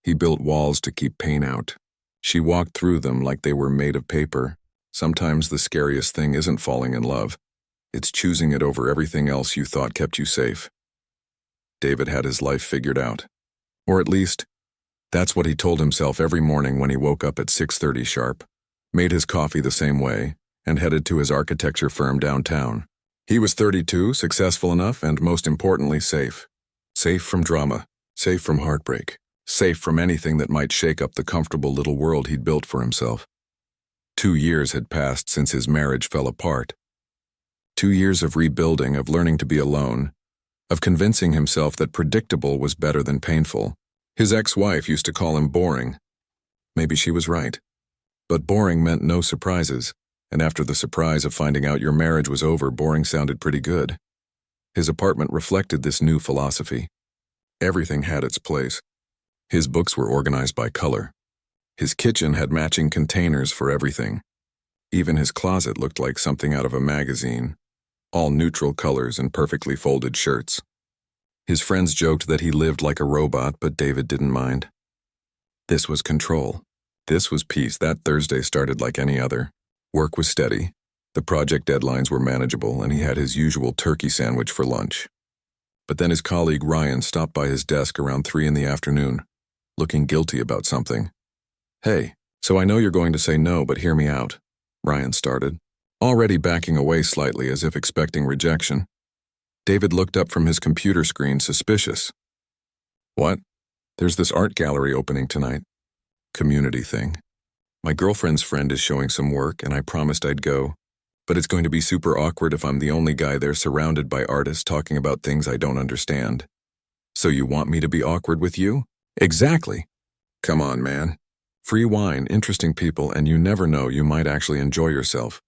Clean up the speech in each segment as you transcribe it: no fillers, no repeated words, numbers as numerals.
He built walls to keep pain out. She walked through them like they were made of paper. Sometimes the scariest thing isn't falling in love. It's choosing it over everything else you thought kept you safe. David had his life figured out. Or at least, that's what he told himself every morning when he woke up at 6:30 sharp, made his coffee the same way, and headed to his architecture firm downtown. He was 32, successful enough, and most importantly, safe. Safe from drama, safe from heartbreak, safe from anything that might shake up the comfortable little world he'd built for himself. 2 years had passed since his marriage fell apart. 2 years of rebuilding, of learning to be alone, of convincing himself that predictable was better than painful. His ex-wife used to call him boring. Maybe she was right. But boring meant no surprises, and after the surprise of finding out your marriage was over, boring sounded pretty good. His apartment reflected this new philosophy. Everything had its place. His books were organized by color. His kitchen had matching containers for everything. Even his closet looked like something out of a magazine, all neutral colors and perfectly folded shirts. His friends joked that he lived like a robot, but David didn't mind. This was control. This was peace. That Thursday started like any other. Work was steady. The project deadlines were manageable, and he had his usual turkey sandwich for lunch. But then his colleague Ryan stopped by his desk around 3 in the afternoon, looking guilty about something. "Hey, so I know you're going to say no, but hear me out," Ryan started, already backing away slightly as if expecting rejection. David looked up from his computer screen, suspicious. "What?" "There's this art gallery opening tonight. Community thing. My girlfriend's friend is showing some work, and I promised I'd go. But it's going to be super awkward if I'm the only guy there surrounded by artists talking about things I don't understand." "So you want me to be awkward with you?" "Exactly." "Come on, man. Free wine, interesting people, and you never know, you might actually enjoy yourself."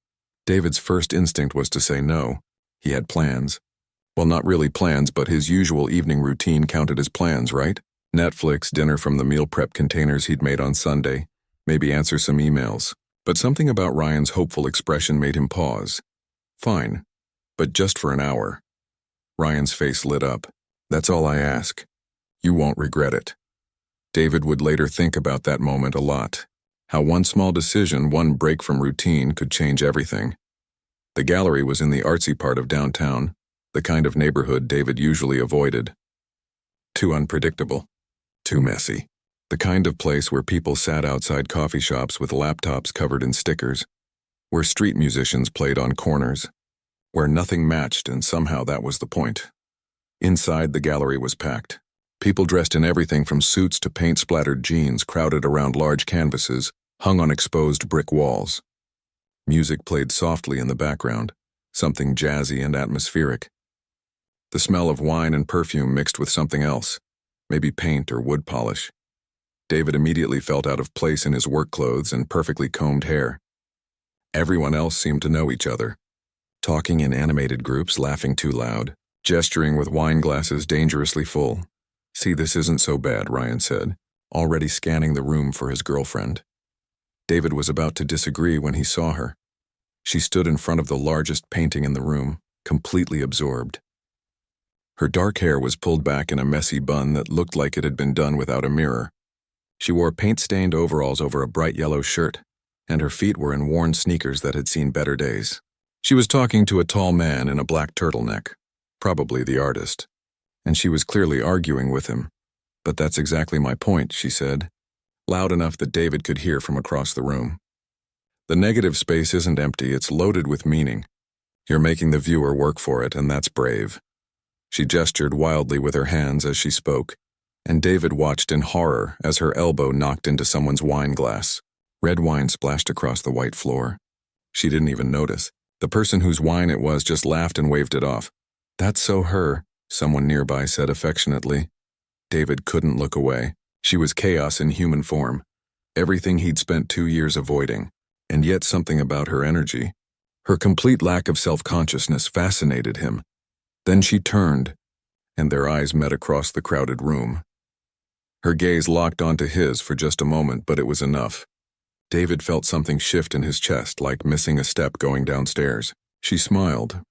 David's first instinct was to say no. He had plans. Well, not really plans, but his usual evening routine counted as plans, right? Netflix, dinner from the meal prep containers he'd made on Sunday, maybe answer some emails. But something about Ryan's hopeful expression made him pause. "Fine, but just for an hour." Ryan's face lit up. "That's all I ask. You won't regret it." David would later think about that moment a lot. How one small decision, one break from routine, could change everything. The gallery was in the artsy part of downtown, the kind of neighborhood David usually avoided. Too unpredictable. Too messy. The kind of place where people sat outside coffee shops with laptops covered in stickers, where street musicians played on corners, where nothing matched, and somehow that was the point. Inside, the gallery was packed. People dressed in everything from suits to paint-splattered jeans crowded around large canvases hung on exposed brick walls. Music played softly in the background, something jazzy and atmospheric. The smell of wine and perfume mixed with something else, maybe paint or wood polish. David immediately felt out of place in his work clothes and perfectly combed hair. Everyone else seemed to know each other, talking in animated groups, laughing too loud, gesturing with wine glasses dangerously full. "See, this isn't so bad," Ryan said, already scanning the room for his girlfriend. David was about to disagree when he saw her. She stood in front of the largest painting in the room, completely absorbed. Her dark hair was pulled back in a messy bun that looked like it had been done without a mirror. She wore paint-stained overalls over a bright yellow shirt, and her feet were in worn sneakers that had seen better days. She was talking to a tall man in a black turtleneck, probably the artist, and she was clearly arguing with him. "But that's exactly my point," she said, loud enough that David could hear from across the room. "The negative space isn't empty, it's loaded with meaning. You're making the viewer work for it, and that's brave." She gestured wildly with her hands as she spoke, and David watched in horror as her elbow knocked into someone's wine glass. Red wine splashed across the white floor. She didn't even notice. The person whose wine it was just laughed and waved it off. "That's so her," someone nearby said affectionately. David couldn't look away. She was chaos in human form. Everything he'd spent 2 years avoiding, and yet something about her energy, her complete lack of self-consciousness, fascinated him. Then she turned, and their eyes met across the crowded room. Her gaze locked onto his for just a moment, but it was enough. David felt something shift in his chest, like missing a step going downstairs. She smiled.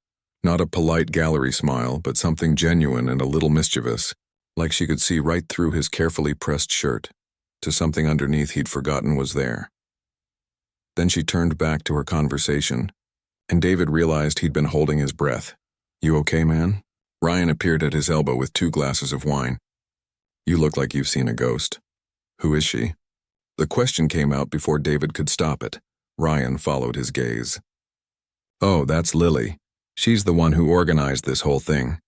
Not a polite gallery smile, but something genuine and a little mischievous, like she could see right through his carefully pressed shirt. to something underneath he'd forgotten was there. Then she turned back to her conversation, and David realized he'd been holding his breath. "You okay, man?" Ryan appeared at his elbow with 2 glasses of wine. "You look like you've seen a ghost." "Who is she?" The question came out before David could stop it. Ryan followed his gaze. "Oh, that's Lily. She's the one who organized this whole thing.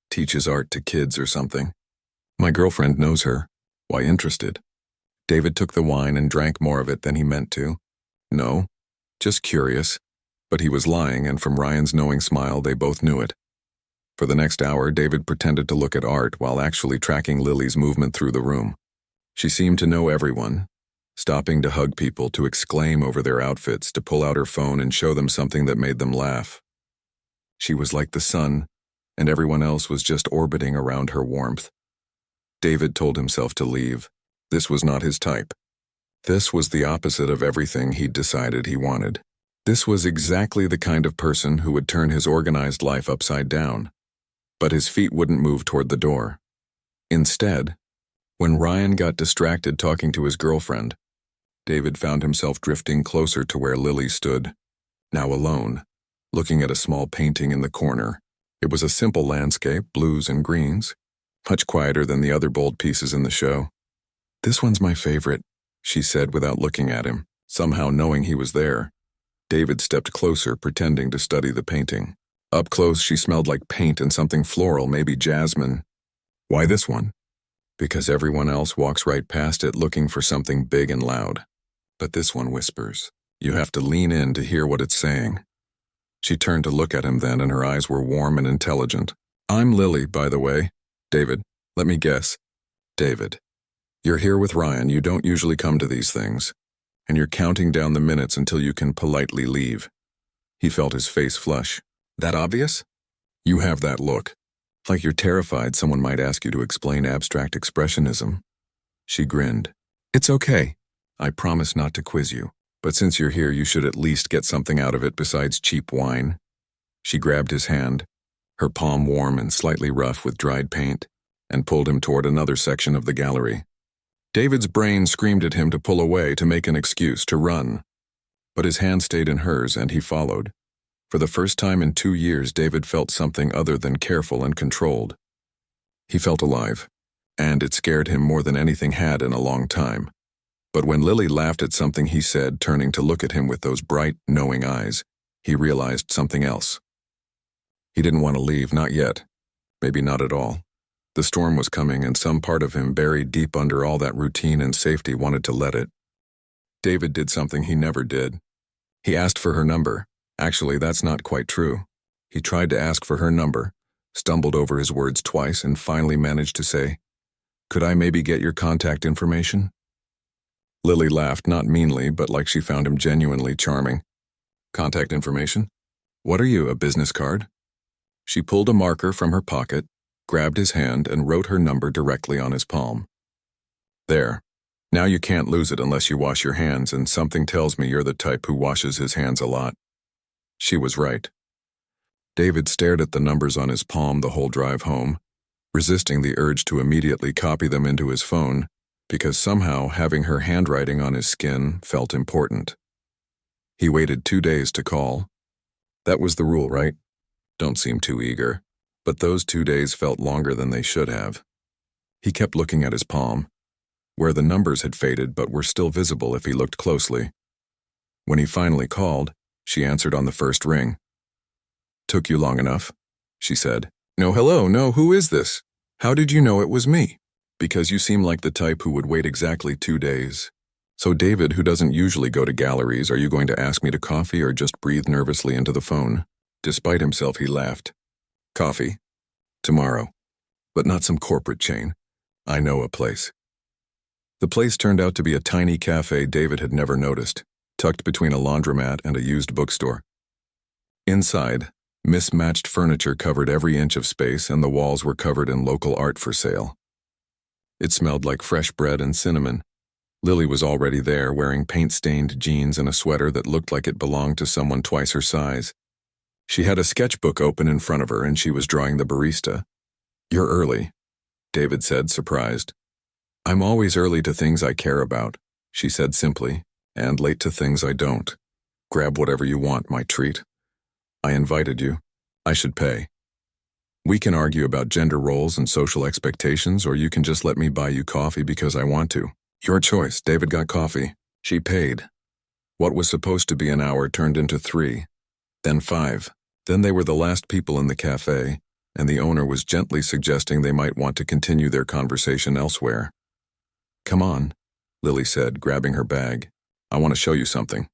Teaches art to kids or something. My girlfriend knows her." "Why interested?" David took the wine and drank more of it than he meant to. "No, just curious." But he was lying, and from Ryan's knowing smile, they both knew it. For the next hour, David pretended to look at art while actually tracking Lily's movement through the room. She seemed to know everyone, stopping to hug people, to exclaim over their outfits, to pull out her phone and show them something that made them laugh. She was like the sun, and everyone else was just orbiting around her warmth. David told himself to leave. This was not his type. This was the opposite of everything he'd decided he wanted. This was exactly the kind of person who would turn his organized life upside down. But his feet wouldn't move toward the door. Instead, when Ryan got distracted talking to his girlfriend, David found himself drifting closer to where Lily stood, now alone, looking at a small painting in the corner. It was a simple landscape, blues and greens, much quieter than the other bold pieces in the show. "This one's my favorite," she said without looking at him, somehow knowing he was there. David stepped closer, pretending to study the painting. Up close, she smelled like paint and something floral, maybe jasmine. "Why this one?" "Because everyone else walks right past it looking for something big and loud. But this one whispers. You have to lean in to hear what it's saying." She turned to look at him then, and her eyes were warm and intelligent. "I'm Lily, by the way." "David, let me guess." "David, you're here with Ryan. You don't usually come to these things. And you're counting down the minutes until you can politely leave." He felt his face flush. "That obvious?" "You have that look. Like you're terrified someone might ask you to explain abstract expressionism." She grinned. "It's okay. I promise not to quiz you. But since you're here, you should at least get something out of it besides cheap wine." She grabbed his hand, her palm warm and slightly rough with dried paint, and pulled him toward another section of the gallery. David's brain screamed at him to pull away, to make an excuse, to run. But his hand stayed in hers, and he followed. For the first time in 2 years, David felt something other than careful and controlled. He felt alive, and it scared him more than anything had in a long time. But when Lily laughed at something he said, turning to look at him with those bright, knowing eyes, he realized something else. He didn't want to leave, not yet. Maybe not at all. The storm was coming, and some part of him, buried deep under all that routine and safety, wanted to let it. David did something he never did. He asked for her number. Actually, that's not quite true. He tried to ask for her number, stumbled over his words twice, and finally managed to say, "Could I maybe get your contact information?" Lily laughed, not meanly, but like she found him genuinely charming. "Contact information? What are you, a business card?" She pulled a marker from her pocket, grabbed his hand, and wrote her number directly on his palm. "There. Now you can't lose it unless you wash your hands, and something tells me you're the type who washes his hands a lot." She was right. David stared at the numbers on his palm the whole drive home, resisting the urge to immediately copy them into his phone, because somehow having her handwriting on his skin felt important. He waited 2 days to call. That was the rule, right? Don't seem too eager. But those 2 days felt longer than they should have. He kept looking at his palm, where the numbers had faded but were still visible if he looked closely. When he finally called, she answered on the first ring. "Took you long enough?" she said. "No, hello, no, who is this? How did you know it was me?" "Because you seem like the type who would wait exactly 2 days. So David, who doesn't usually go to galleries, are you going to ask me to coffee or just breathe nervously into the phone?" Despite himself, he laughed. "Coffee? Tomorrow. But not some corporate chain. I know a place." The place turned out to be a tiny cafe David had never noticed, tucked between a laundromat and a used bookstore. Inside, mismatched furniture covered every inch of space, and the walls were covered in local art for sale. It smelled like fresh bread and cinnamon. Lily was already there, wearing paint-stained jeans and a sweater that looked like it belonged to someone twice her size. She had a sketchbook open in front of her, and she was drawing the barista. "You're early," David said, surprised. I'm always early to things I care about, she said simply, and late to things I don't. Grab whatever you want, my treat. I invited you. I should pay. We can argue about gender roles and social expectations, or you can just let me buy you coffee because I want to. Your choice. David got coffee. She paid. What was supposed to be an hour turned into 3, then 5. Then they were the last people in the cafe, and the owner was gently suggesting they might want to continue their conversation elsewhere. Come on, Lily said, grabbing her bag. I want to show you something.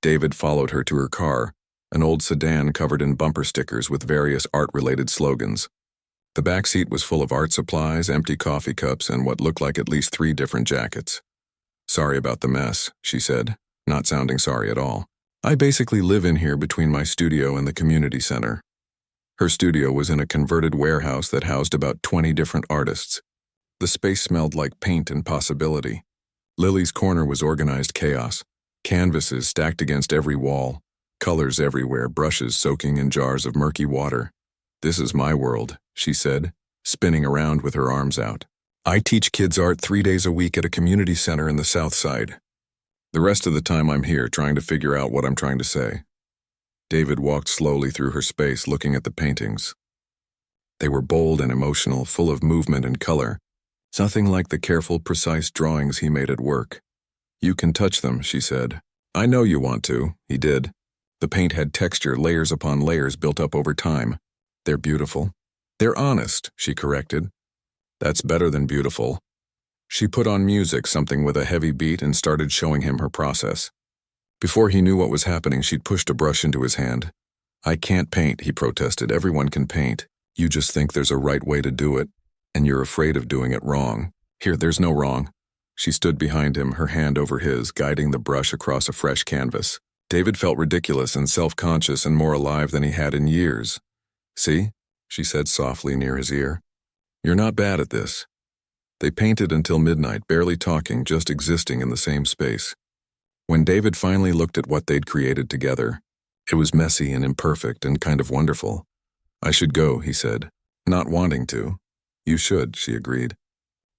David followed her to her car, an old sedan covered in bumper stickers with various art-related slogans. The back seat was full of art supplies, empty coffee cups, and what looked like at least 3 different jackets. Sorry about the mess, she said, not sounding sorry at all. I basically live in here between my studio and the community center. Her studio was in a converted warehouse that housed about 20 different artists. The space smelled like paint and possibility. Lily's corner was organized chaos. Canvases stacked against every wall. Colors everywhere, brushes soaking in jars of murky water. This is my world, she said, spinning around with her arms out. I teach kids art 3 days a week at a community center in the South Side. The rest of the time I'm here trying to figure out what I'm trying to say. David walked slowly through her space looking at the paintings. They were bold and emotional, full of movement and color. Something like the careful, precise drawings he made at work. You can touch them, she said. I know you want to, he did. The paint had texture, layers upon layers built up over time. They're beautiful. They're honest, she corrected. That's better than beautiful. She put on music, something with a heavy beat, and started showing him her process. Before he knew what was happening, she'd pushed a brush into his hand. I can't paint, he protested. Everyone can paint. You just think there's a right way to do it, and you're afraid of doing it wrong. Here, there's no wrong. She stood behind him, her hand over his, guiding the brush across a fresh canvas. David felt ridiculous and self-conscious and more alive than he had in years. See? She said softly near his ear. You're not bad at this. They painted until midnight, barely talking, just existing in the same space. When David finally looked at what they'd created together, it was messy and imperfect and kind of wonderful. I should go, he said, not wanting to. You should, she agreed,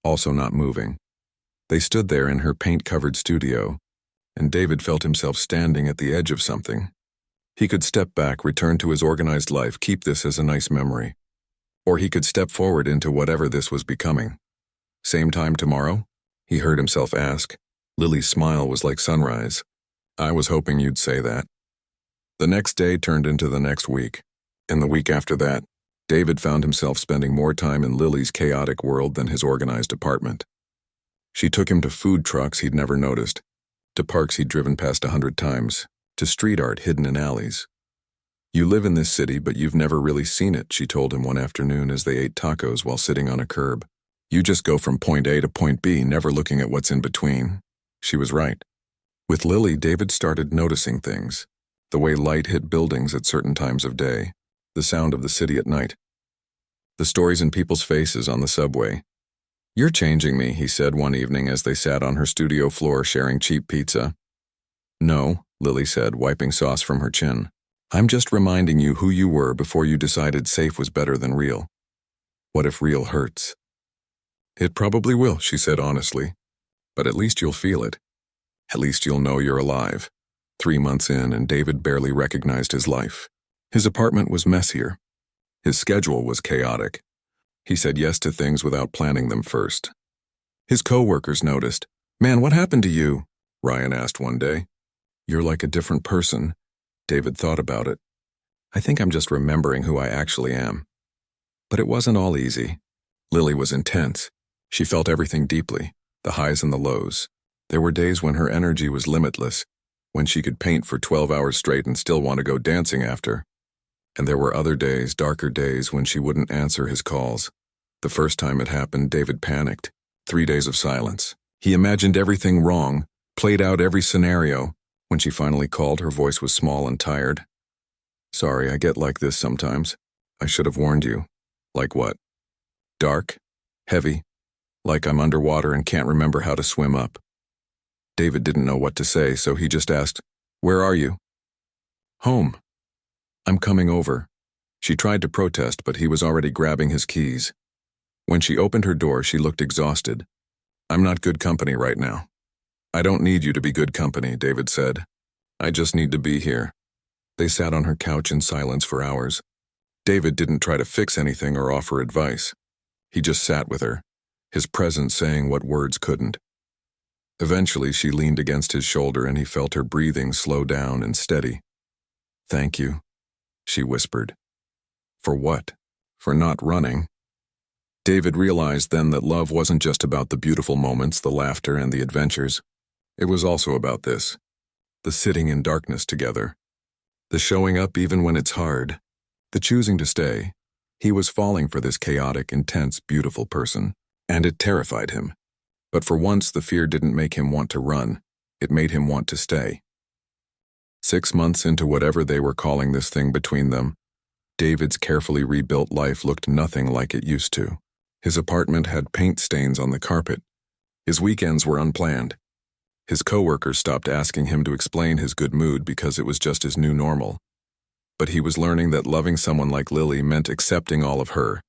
also not moving. They stood there in her paint-covered studio, and David felt himself standing at the edge of something. He could step back, return to his organized life, keep this as a nice memory. Or he could step forward into whatever this was becoming. Same time tomorrow? He heard himself ask. Lily's smile was like sunrise. I was hoping you'd say that. The next day turned into the next week. And the week after that, David found himself spending more time in Lily's chaotic world than his organized apartment. She took him to food trucks he'd never noticed, to parks he'd driven past 100 times, to street art hidden in alleys. You live in this city, but you've never really seen it, she told him one afternoon as they ate tacos while sitting on a curb. You just go from point A to point B, never looking at what's in between. She was right. With Lily, David started noticing things. The way light hit buildings at certain times of day, the sound of the city at night, the stories in people's faces on the subway. You're changing me, he said one evening as they sat on her studio floor sharing cheap pizza. No, Lily said, wiping sauce from her chin. I'm just reminding you who you were before you decided safe was better than real. What if real hurts? It probably will, she said honestly. But at least you'll feel it. At least you'll know you're alive. 3 months in, and David barely recognized his life. His apartment was messier. His schedule was chaotic. He said yes to things without planning them first. His co-workers noticed. Man, what happened to you? Ryan asked one day. You're like a different person. David thought about it. I think I'm just remembering who I actually am. But it wasn't all easy. Lily was intense. She felt everything deeply, the highs and the lows. There were days when her energy was limitless, when she could paint for 12 hours straight and still want to go dancing after. And there were other days, darker days, when she wouldn't answer his calls. The first time it happened, David panicked. 3 days of silence. He imagined everything wrong, played out every scenario. When she finally called, her voice was small and tired. Sorry, I get like this sometimes. I should have warned you. Like what? Dark? Heavy? Like I'm underwater and can't remember how to swim up. David didn't know what to say, so he just asked, Where are you? Home. I'm coming over. She tried to protest, but he was already grabbing his keys. When she opened her door, she looked exhausted. I'm not good company right now. I don't need you to be good company, David said. I just need to be here. They sat on her couch in silence for hours. David didn't try to fix anything or offer advice. He just sat with her, his presence saying what words couldn't. Eventually, she leaned against his shoulder and he felt her breathing slow down and steady. Thank you, she whispered. For what? For not running? David realized then that love wasn't just about the beautiful moments, the laughter, and the adventures. It was also about this. The sitting in darkness together. The showing up even when it's hard. The choosing to stay. He was falling for this chaotic, intense, beautiful person, and it terrified him. But for once, the fear didn't make him want to run. It made him want to stay. 6 months into whatever they were calling this thing between them, David's carefully rebuilt life looked nothing like it used to. His apartment had paint stains on the carpet. His weekends were unplanned. His coworkers stopped asking him to explain his good mood because it was just his new normal. But he was learning that loving someone like Lily meant accepting all of her,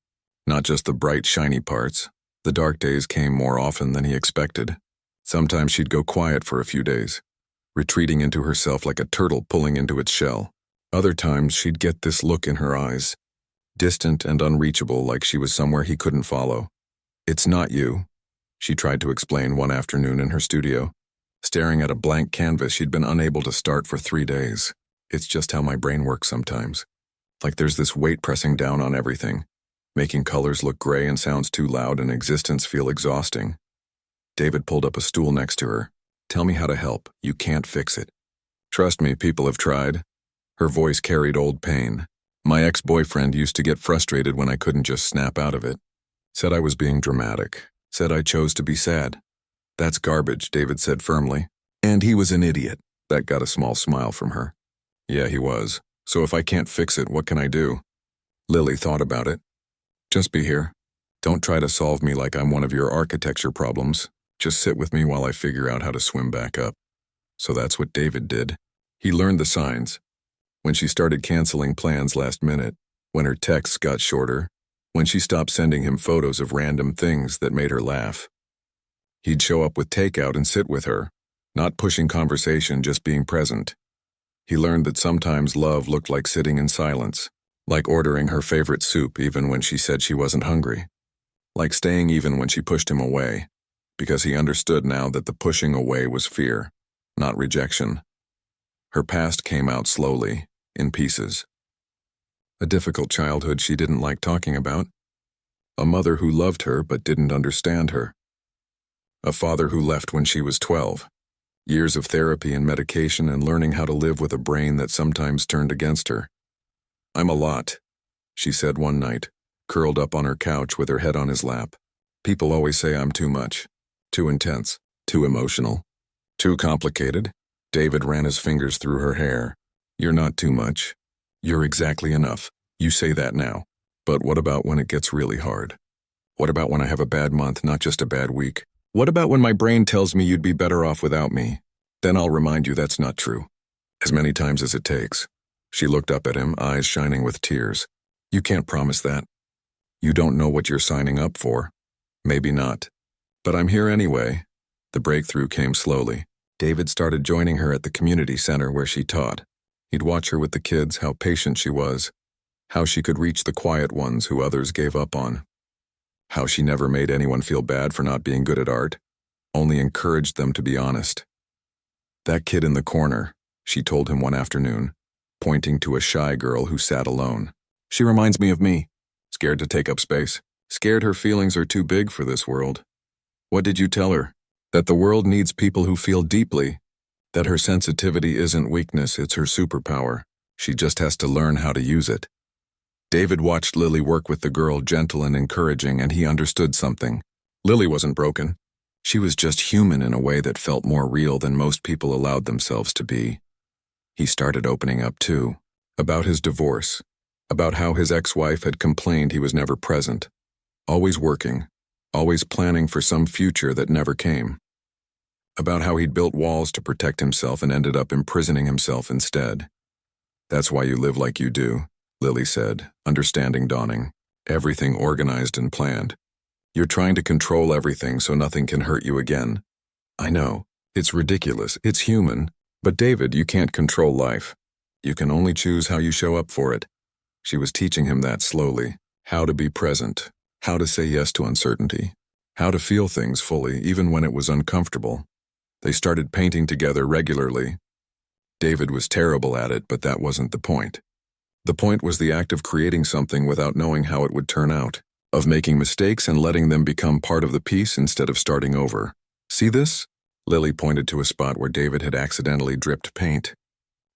not just the bright, shiny parts. The dark days came more often than he expected. Sometimes she'd go quiet for a few days, retreating into herself like a turtle pulling into its shell. Other times she'd get this look in her eyes, distant and unreachable, like she was somewhere he couldn't follow. It's not you, she tried to explain one afternoon in her studio, staring at a blank canvas she'd been unable to start for 3 days. It's just how my brain works sometimes. Like there's this weight pressing down on everything, making colors look gray and sounds too loud and existence feel exhausting. David pulled up a stool next to her. Tell me how to help. You can't fix it. Trust me, people have tried. Her voice carried old pain. My ex-boyfriend used to get frustrated when I couldn't just snap out of it. Said I was being dramatic. Said I chose to be sad. That's garbage, David said firmly. And he was an idiot. That got a small smile from her. Yeah, he was. So if I can't fix it, what can I do? Lily thought about it. Just be here. Don't try to solve me like I'm one of your architecture problems. Just sit with me while I figure out how to swim back up. So that's what David did. He learned the signs. When she started canceling plans last minute, when her texts got shorter, when she stopped sending him photos of random things that made her laugh. He'd show up with takeout and sit with her, not pushing conversation, just being present. He learned that sometimes love looked like sitting in silence, like ordering her favorite soup even when she said she wasn't hungry, like staying even when she pushed him away, because he understood now that the pushing away was fear, not rejection. Her past came out slowly, in pieces. A difficult childhood she didn't like talking about. A mother who loved her but didn't understand her. A father who left when she was 12. Years of therapy and medication and learning how to live with a brain that sometimes turned against her. I'm a lot, she said one night, curled up on her couch with her head on his lap. People always say I'm too much, too intense, too emotional, too complicated. David ran his fingers through her hair. You're not too much. You're exactly enough. You say that now. But what about when it gets really hard? What about when I have a bad month, not just a bad week? What about when my brain tells me you'd be better off without me? Then I'll remind you that's not true. As many times as it takes. She looked up at him, eyes shining with tears. You can't promise that. You don't know what you're signing up for. Maybe not. But I'm here anyway. The breakthrough came slowly. David started joining her at the community center where she taught. He'd watch her with the kids, how patient she was, how she could reach the quiet ones who others gave up on, how she never made anyone feel bad for not being good at art, only encouraged them to be honest. That kid in the corner, she told him one afternoon, pointing to a shy girl who sat alone. She reminds me of me, scared to take up space, scared her feelings are too big for this world. What did you tell her? That the world needs people who feel deeply, that her sensitivity isn't weakness, it's her superpower. She just has to learn how to use it. David watched Lily work with the girl, gentle and encouraging, and he understood something. Lily wasn't broken. She was just human in a way that felt more real than most people allowed themselves to be. He started opening up too, about his divorce, about how his ex-wife had complained he was never present, always working, always planning for some future that never came. About how he'd built walls to protect himself and ended up imprisoning himself instead. That's why you live like you do, Lily said, understanding dawning. Everything organized and planned. You're trying to control everything so nothing can hurt you again. I know. It's ridiculous. It's human. But David, you can't control life. You can only choose how you show up for it. She was teaching him that slowly. How to be present. How to say yes to uncertainty. How to feel things fully, even when it was uncomfortable. They started painting together regularly. David was terrible at it, but that wasn't the point. The point was the act of creating something without knowing how it would turn out, of making mistakes and letting them become part of the piece instead of starting over. See this? Lily pointed to a spot where David had accidentally dripped paint.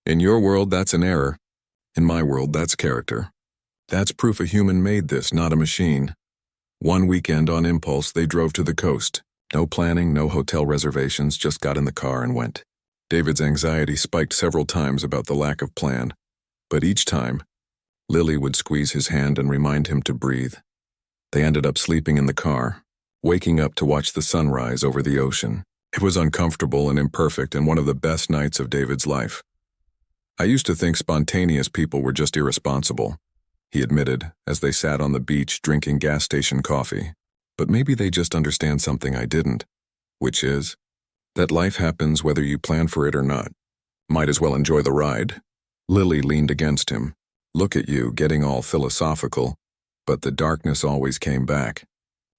In your world, that's an error. In my world, that's character. That's proof a human made this, not a machine. One weekend on impulse, they drove to the coast. No planning, no hotel reservations, just got in the car and went. David's anxiety spiked several times about the lack of plan, but each time, Lily would squeeze his hand and remind him to breathe. They ended up sleeping in the car, waking up to watch the sunrise over the ocean. It was uncomfortable and imperfect and one of the best nights of David's life. I used to think spontaneous people were just irresponsible, he admitted, as they sat on the beach drinking gas station coffee. But maybe they just understand something I didn't, which is that life happens whether you plan for it or not. Might as well enjoy the ride. Lily leaned against him. Look at you, getting all philosophical. But the darkness always came back.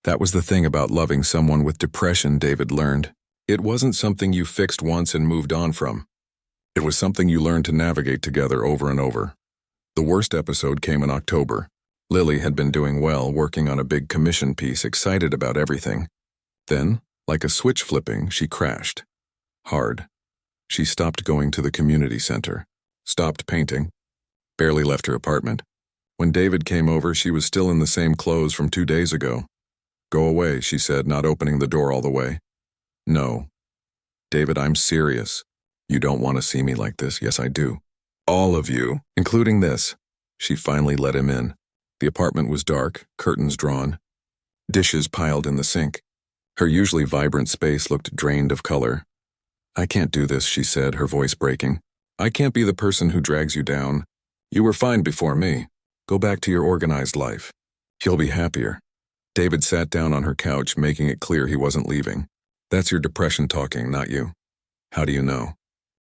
That was the thing about loving someone with depression, David learned. It wasn't something you fixed once and moved on from. It was something you learned to navigate together over and over. The worst episode came in October. Lily had been doing well, working on a big commission piece, excited about everything. Then, like a switch flipping, she crashed. Hard. She stopped going to the community center, stopped painting, barely left her apartment. When David came over, she was still in the same clothes from 2 days ago. Go away, she said, not opening the door all the way. No. David, I'm serious. You don't want to see me like this. Yes, I do. All of you, including this. She finally let him in. The apartment was dark, curtains drawn, dishes piled in the sink. Her usually vibrant space looked drained of color. I can't do this, she said, her voice breaking. I can't be the person who drags you down. You were fine before me. Go back to your organized life. You'll be happier. David sat down on her couch, making it clear he wasn't leaving. That's your depression talking, not you. How do you know?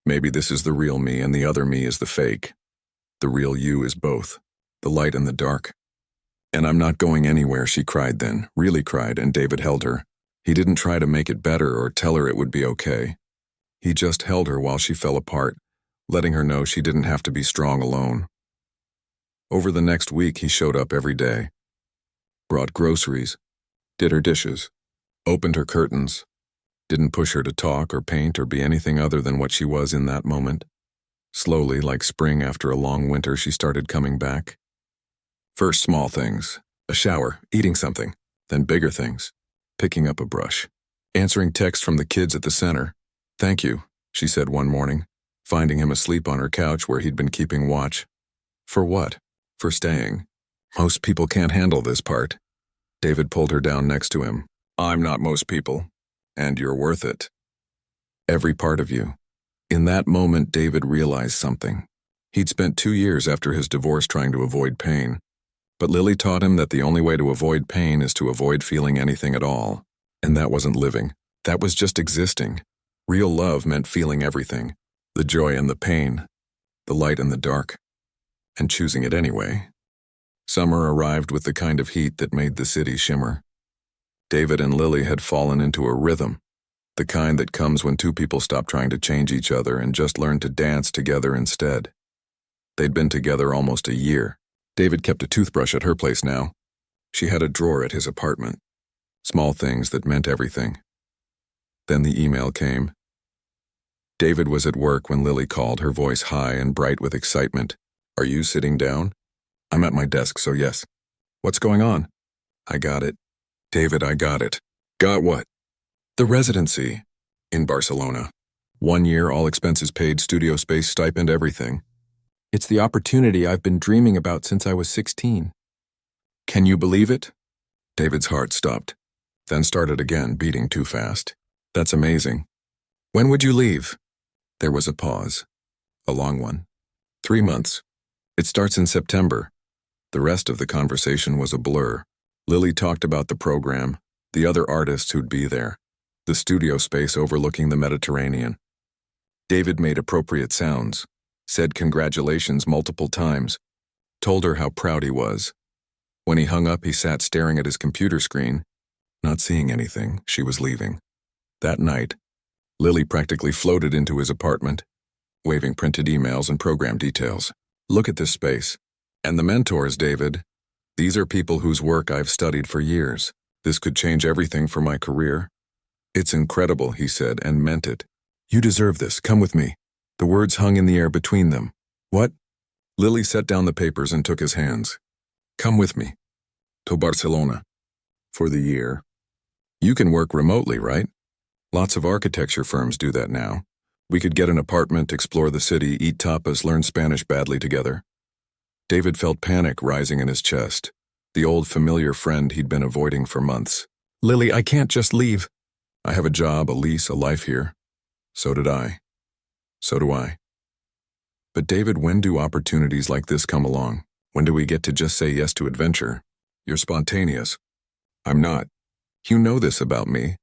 Maybe this is the real me and the other me is the fake. The real you is both, the light and the dark. And I'm not going anywhere, she cried then, really cried, and David held her. He didn't try to make it better or tell her it would be okay. He just held her while she fell apart, letting her know she didn't have to be strong alone. Over the next week, he showed up every day. Brought groceries, did her dishes, opened her curtains, didn't push her to talk or paint or be anything other than what she was in that moment. Slowly, like spring after a long winter, she started coming back. First small things, a shower, eating something, then bigger things, picking up a brush, answering texts from the kids at the center. Thank you, she said one morning, finding him asleep on her couch where he'd been keeping watch. For what? For staying. Most people can't handle this part. David pulled her down next to him. I'm not most people, and you're worth it. Every part of you. In that moment, David realized something. He'd spent 2 years after his divorce trying to avoid pain. But Lily taught him that the only way to avoid pain is to avoid feeling anything at all. And that wasn't living. That was just existing. Real love meant feeling everything. The joy and the pain. The light and the dark. And choosing it anyway. Summer arrived with the kind of heat that made the city shimmer. David and Lily had fallen into a rhythm. The kind that comes when two people stop trying to change each other and just learn to dance together instead. They'd been together almost a year. David kept a toothbrush at her place now. She had a drawer at his apartment. Small things that meant everything. Then the email came. David was at work when Lily called, her voice high and bright with excitement. Are you sitting down? I'm at my desk, so yes. What's going on? I got it. David, I got it. Got what? The residency. In Barcelona. 1 year, all expenses paid, studio space, stipend, everything. It's the opportunity I've been dreaming about since I was 16. Can you believe it? David's heart stopped, then started again, beating too fast. That's amazing. When would you leave? There was a pause. A long one. 3 months. It starts in September. The rest of the conversation was a blur. Lily talked about the program, the other artists who'd be there, the studio space overlooking the Mediterranean. David made appropriate sounds, said congratulations multiple times, told her how proud he was. When he hung up, he sat staring at his computer screen, not seeing anything. She was leaving. That night, Lily practically floated into his apartment, waving printed emails and program details. Look at this space. And the mentors, David. These are people whose work I've studied for years. This could change everything for my career. It's incredible, he said, and meant it. You deserve this. Come with me. The words hung in the air between them. What? Lily set down the papers and took his hands. Come with me. To Barcelona. For the year. You can work remotely, right? Lots of architecture firms do that now. We could get an apartment, explore the city, eat tapas, learn Spanish badly together. David felt panic rising in his chest, the old familiar friend he'd been avoiding for months. Lily, I can't just leave. I have a job, a lease, a life here. So did I. So do I. But David, when do opportunities like this come along? When do we get to just say yes to adventure? You're spontaneous. I'm not. You know this about me.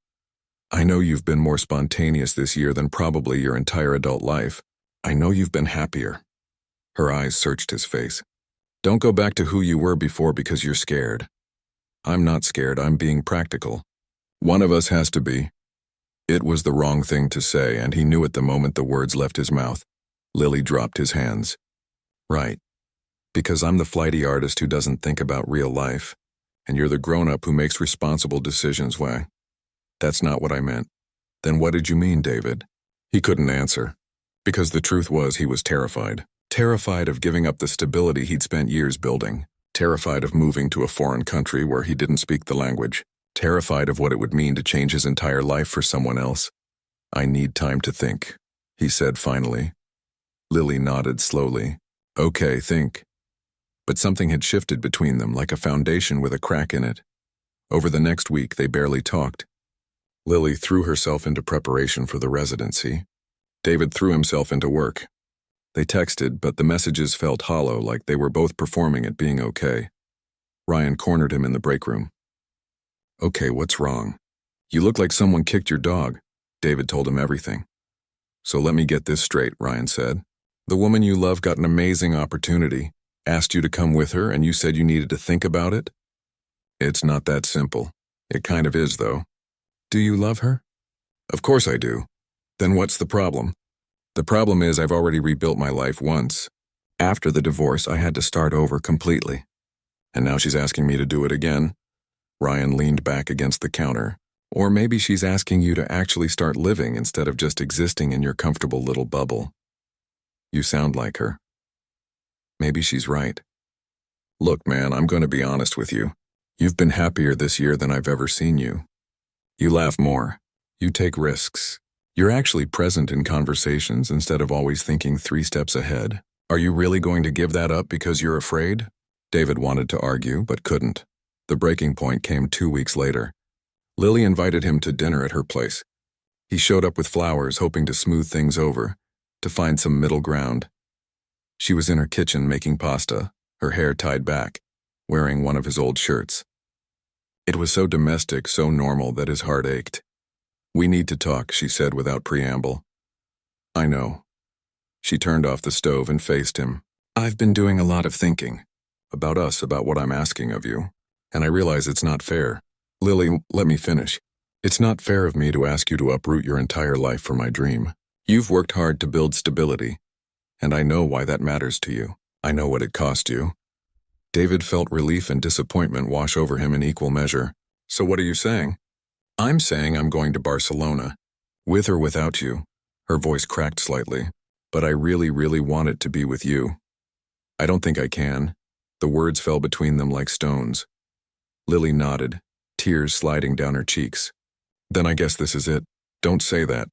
I know you've been more spontaneous this year than probably your entire adult life. I know you've been happier. Her eyes searched his face. Don't go back to who you were before because you're scared. I'm not scared, I'm being practical. One of us has to be. It was the wrong thing to say, and he knew it the moment the words left his mouth. Lily dropped his hands. Right. Because I'm the flighty artist who doesn't think about real life, and you're the grown-up who makes responsible decisions. Why? That's not what I meant. Then what did you mean, David? He couldn't answer. Because the truth was he was terrified. Terrified of giving up the stability he'd spent years building. Terrified of moving to a foreign country where he didn't speak the language. Terrified of what it would mean to change his entire life for someone else. I need time to think, he said finally. Lily nodded slowly. Okay, think. But something had shifted between them, like a foundation with a crack in it. Over the next week, they barely talked. Lily threw herself into preparation for the residency. David threw himself into work. They texted, but the messages felt hollow, like they were both performing at being okay. Ryan cornered him in the break room. Okay, what's wrong? You look like someone kicked your dog. David told him everything. So let me get this straight, Ryan said. The woman you love got an amazing opportunity, asked you to come with her, and you said you needed to think about it? It's not that simple. It kind of is, though. Do you love her? Of course I do. Then what's the problem? The problem is I've already rebuilt my life once. After the divorce, I had to start over completely. And now she's asking me to do it again. Ryan leaned back against the counter. Or maybe she's asking you to actually start living instead of just existing in your comfortable little bubble. You sound like her. Maybe she's right. Look, man, I'm going to be honest with you. You've been happier this year than I've ever seen you. You laugh more. You take risks. You're actually present in conversations instead of always thinking 3 steps ahead. Are you really going to give that up because you're afraid? David wanted to argue, but couldn't. The breaking point came 2 weeks later. Lily invited him to dinner at her place. He showed up with flowers, hoping to smooth things over, to find some middle ground. She was in her kitchen making pasta, her hair tied back, wearing one of his old shirts. It was so domestic, so normal that his heart ached. We need to talk, she said without preamble. I know. She turned off the stove and faced him. I've been doing a lot of thinking. About us, about what I'm asking of you. And I realize it's not fair. Lily, let me finish. It's not fair of me to ask you to uproot your entire life for my dream. You've worked hard to build stability. And I know why that matters to you. I know what it cost you. David felt relief and disappointment wash over him in equal measure. So what are you saying? I'm saying I'm going to Barcelona. With or without you. Her voice cracked slightly. But I really, really want it to be with you. I don't think I can. The words fell between them like stones. Lily nodded, tears sliding down her cheeks. Then I guess this is it. Don't say that.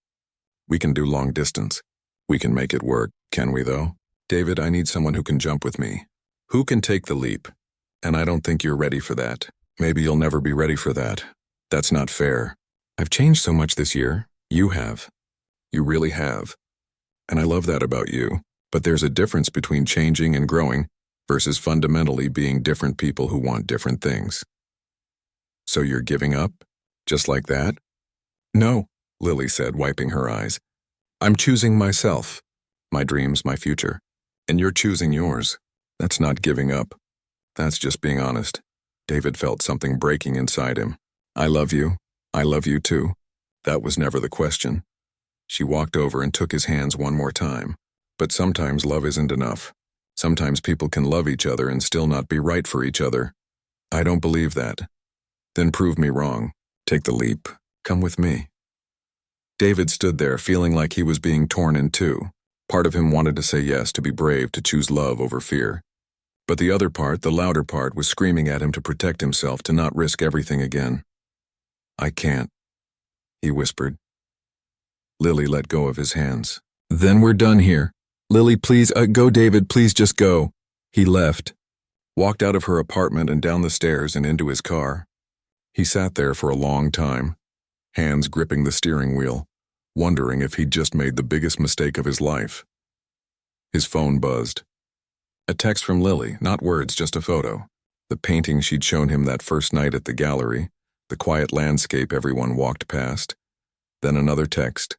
We can do long distance. We can make it work, can we though? David, I need someone who can jump with me. Who can take the leap? And I don't think you're ready for that. Maybe you'll never be ready for that. That's not fair. I've changed so much this year. You have. You really have. And I love that about you. But there's a difference between changing and growing versus fundamentally being different people who want different things. So you're giving up? Just like that? No, Lily said, wiping her eyes. I'm choosing myself, my dreams, my future. And you're choosing yours. That's not giving up. That's just being honest. David felt something breaking inside him. I love you. I love you too. That was never the question. She walked over and took his hands one more time. But sometimes love isn't enough. Sometimes people can love each other and still not be right for each other. I don't believe that. Then prove me wrong. Take the leap. Come with me. David stood there feeling like he was being torn in two. Part of him wanted to say yes, to be brave, to choose love over fear. But the other part, the louder part, was screaming at him to protect himself, to not risk everything again. I can't, he whispered. Lily let go of his hands. Then we're done here. Lily, please, go, David, please just go. He left, walked out of her apartment and down the stairs and into his car. He sat there for a long time, hands gripping the steering wheel, wondering if he'd just made the biggest mistake of his life. His phone buzzed. A text from Lily, not words, just a photo. The painting she'd shown him that first night at the gallery, the quiet landscape everyone walked past. Then another text.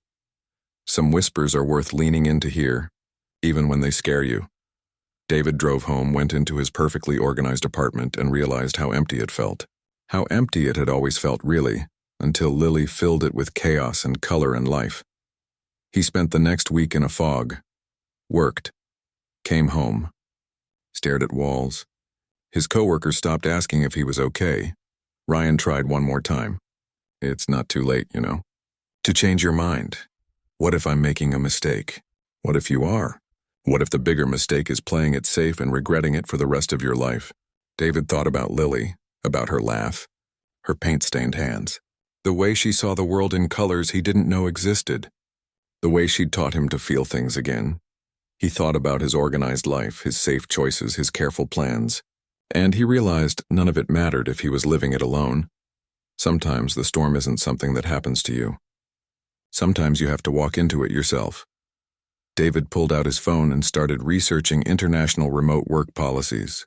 Some whispers are worth leaning in to hear, even when they scare you. David drove home, went into his perfectly organized apartment, and realized how empty it felt. How empty it had always felt, really, until Lily filled it with chaos and color and life. He spent the next week in a fog, worked, came home, stared at walls. His coworkers stopped asking if he was okay. Ryan tried one more time. It's not too late, you know. To change your mind. What if I'm making a mistake? What if you are? What if the bigger mistake is playing it safe and regretting it for the rest of your life? David thought about Lily, about her laugh, her paint-stained hands, the way she saw the world in colors he didn't know existed, the way she'd taught him to feel things again. He thought about his organized life, his safe choices, his careful plans, and he realized none of it mattered if he was living it alone. Sometimes the storm isn't something that happens to you. Sometimes you have to walk into it yourself. David pulled out his phone and started researching international remote work policies.